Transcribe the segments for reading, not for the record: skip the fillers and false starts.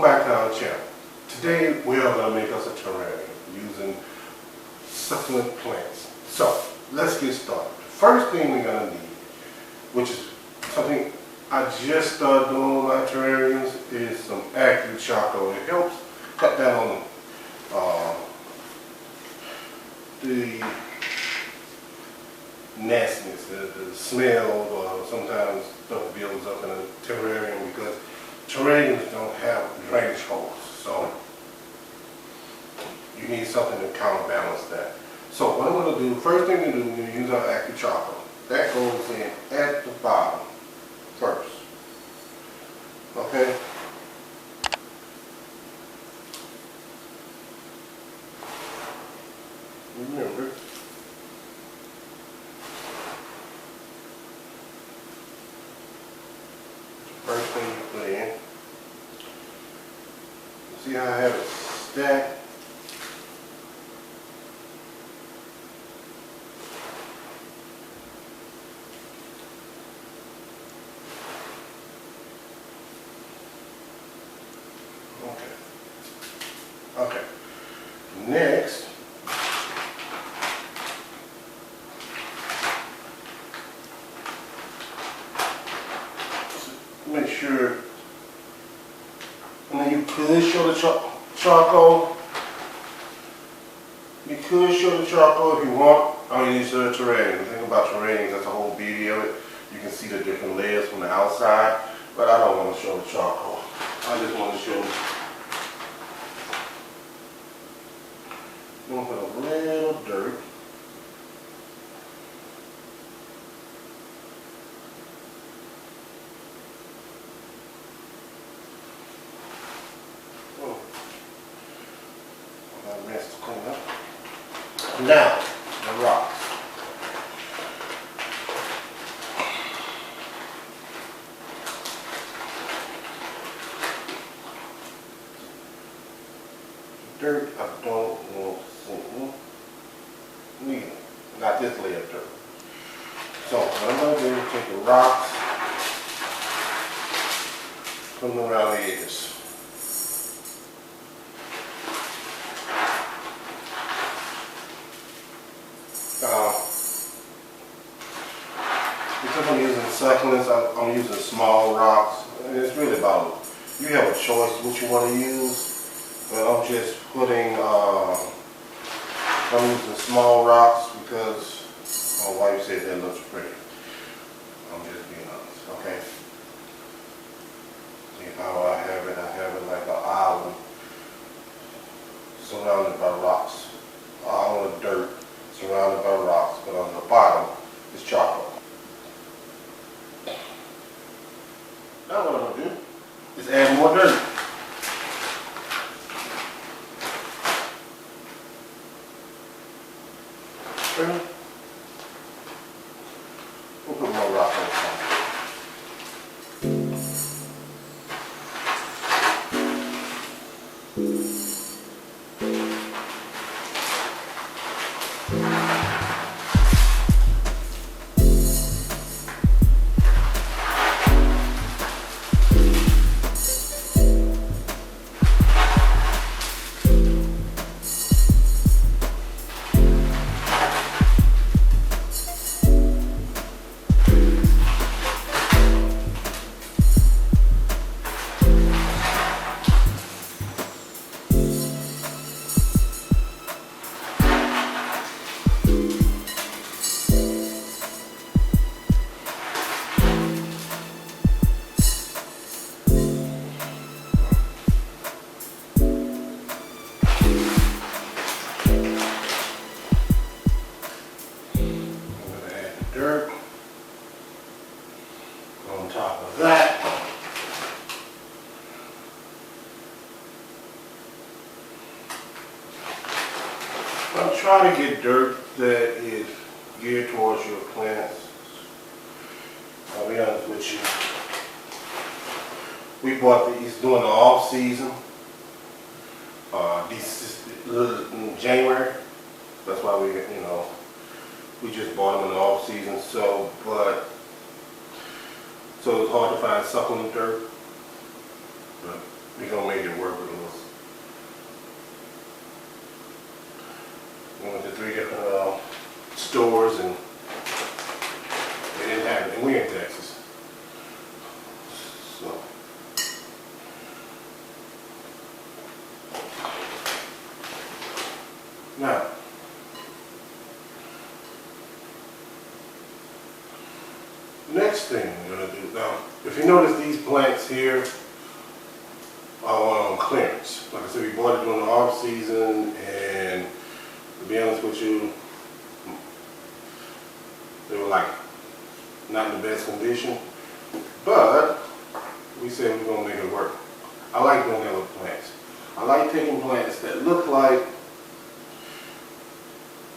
back to our channel. Today we are going to make us a terrarium using succulent plants. So let's get started. First thing we're going to need, which is something I just started doing with my terrariums, is some active charcoal. It helps cut down on the nastiness, the smell, or sometimes stuff builds up in a terrarium because terrariums don't have drainage holes. So you need something to counterbalance that. So what I'm going to do, first thing to do, we're going to use our active charcoal. That goes in at the bottom first. Okay? Remember, first thing you put in. See how I have it stacked? Okay. Next, make sure, and then you could show the charcoal. You could show the charcoal if you want. I mean, you show the terrarium. The thing about terrariums, that's the whole beauty of it. You can see the different layers from the outside, but I don't want to show the charcoal. I just want to show. I'm going to put a little dirt. Oh, I got a mess to clean up. Now, the rocks. Dirt, I don't want to see. Neither. Not this layer of dirt. So what I'm going to do is take the rocks, put them around the edges. Because I'm using succulents, I'm using small rocks, and it's really about, you have a choice what you want to use. But I'm just putting, I'm using small rocks because my wife said that looks pretty. I'm just being honest, okay? See how I have it? I have it like an island surrounded by rocks. An island of dirt surrounded by rocks, but on the bottom is charcoal. Now what I'm going to do is add more dirt. We'll put more rock on top. Dirt on top of that. I'm trying to get dirt that is geared towards your plants. I'll be honest with you. We bought these during the off season. In January. That's why we just bought them in the off season. So it's hard to find succulent dirt. But we're gonna make it work with us. We went to 3 different stores and they didn't have it, and we're in Texas. So now, next thing we're gonna do now, if you notice these plants here are on clearance. Like I said, we bought it during the off season, and to be honest with you, they were like not in the best condition, but we said we're gonna make it work. I like doing that with plants. I like taking plants that look like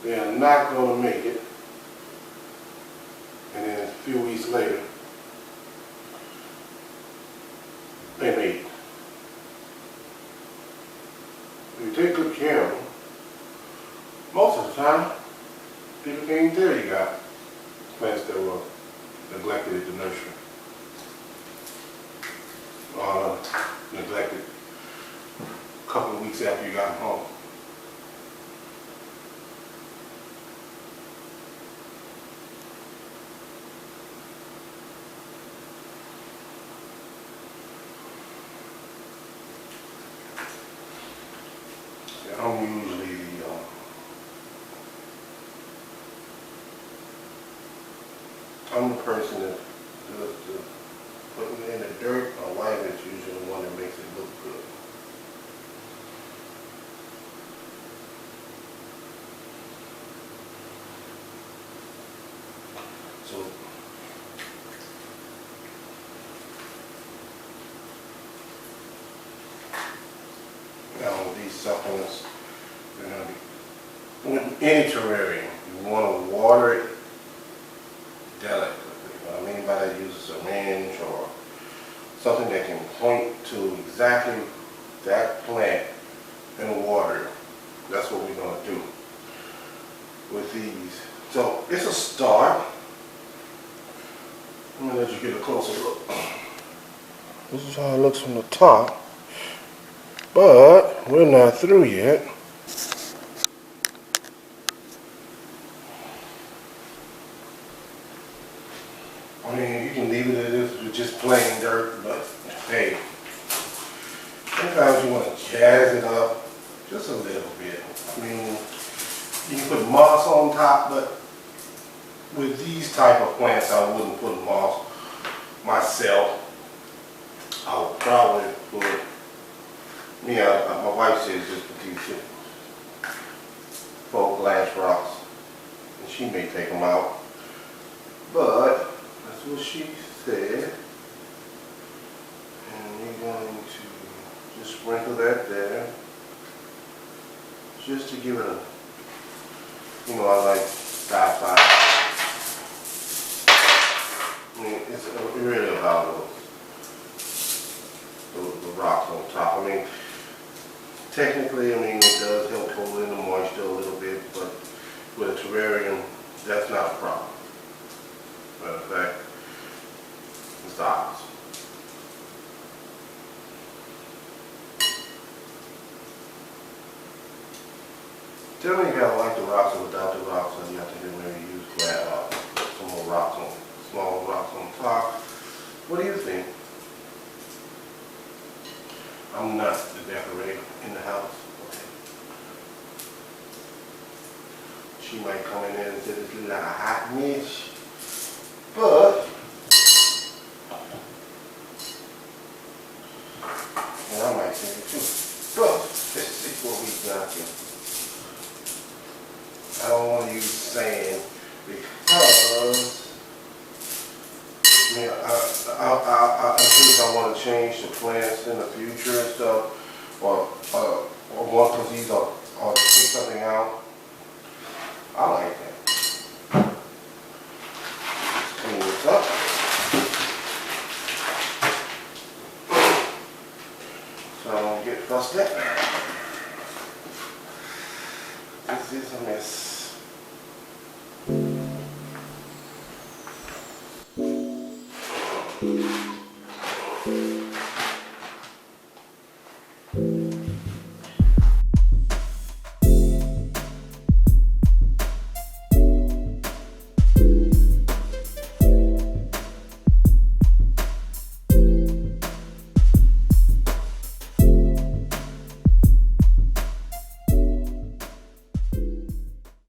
they're not gonna make it, and then a few weeks later, they made it. If you take good care of them, most of the time, people can't even tell you got plants that were neglected at the nursery. Or neglected a couple of weeks after you got them home. I'm usually I'm the person that does the putting it in the dirt. My wife is usually the one that makes it look good. So now with these supplements, they're going to be, with any terrarium, you want to water it delicately. What I mean by that, use a syringe or something that can point to exactly that plant and water it. That's what we're going to do with these. So it's a start. I'm going to let you get a closer look. This is how it looks from the top, but we're not through yet. I mean, you can leave it as this with just plain dirt, but hey, sometimes you want to jazz it up just a little bit. I mean, you can put moss on top, but with these type of plants, I wouldn't put moss myself. I would probably put, my wife says just put these faux glass rocks, and she may take them out, but that's what she said. And we're going to just sprinkle that there, just to give it a, I like sci-fi. I mean, it's really about the rocks on top. I mean, technically, it does help hold in the moisture a little bit, but with a terrarium, that's not a problem. Matter of fact, it's the opposite. Tell me if y'all like the rocks or without the rocks, or you have to maybe use glass, some more rocks on, small rocks on top. What do you think? I'm not the decorator in the house. Okay. She might come in there and say this looks like a hot mess, but and I might say it too. But let's see what we got here. I don't want to use sand because in case I want to change the plants in the future and stuff, or want to these or take something out. I like that. Let's clean this up. So I don't get fussed at. This is a mess.